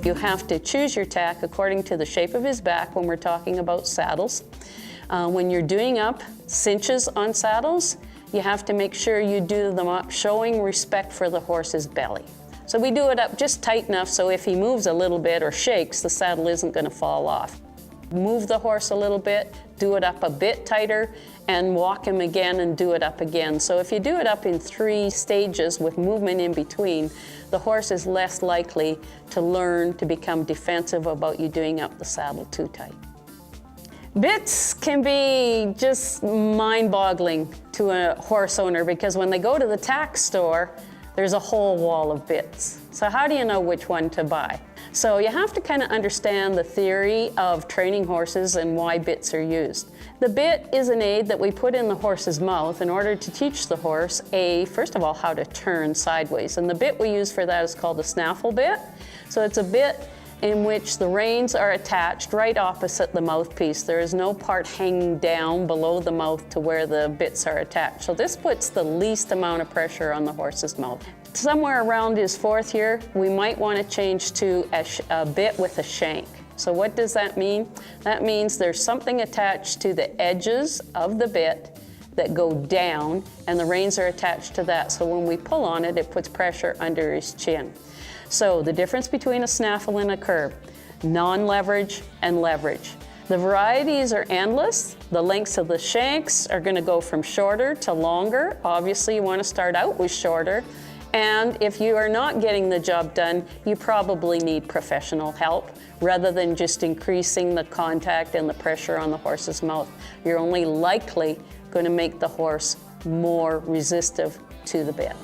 You have to choose your tack according to the shape of his back when we're talking about saddles. When you're doing up cinches on saddles, you have to make sure you do them up showing respect for the horse's belly. So we do it up just tight enough so if he moves a little bit or shakes, the saddle isn't going to fall off. Move the horse a little bit, do it up a bit tighter, and walk him again and do it up again. So if you do it up in 3 stages with movement in between, the horse is less likely to learn to become defensive about you doing up the saddle too tight. Bits can be just mind-boggling to a horse owner because when they go to the tack store, there's a whole wall of bits. So how do you know which one to buy? So you have to kind of understand the theory of training horses and why bits are used. The bit is an aid that we put in the horse's mouth in order to teach the horse, first of all, how to turn sideways. And the bit we use for that is called a snaffle bit. So it's a bit in which the reins are attached right opposite the mouthpiece. There is no part hanging down below the mouth to where the bits are attached. So this puts the least amount of pressure on the horse's mouth. Somewhere around his 4th year, we might want to change to a bit with a shank. So what does that mean? That means there's something attached to the edges of the bit that go down, and the reins are attached to that. So when we pull on it, it puts pressure under his chin. So the difference between a snaffle and a curb, non-leverage and leverage. The varieties are endless. The lengths of the shanks are going to go from shorter to longer. Obviously, you want to start out with shorter. And if you are not getting the job done, you probably need professional help rather than just increasing the contact and the pressure on the horse's mouth. You're only likely going to make the horse more resistive to the bit.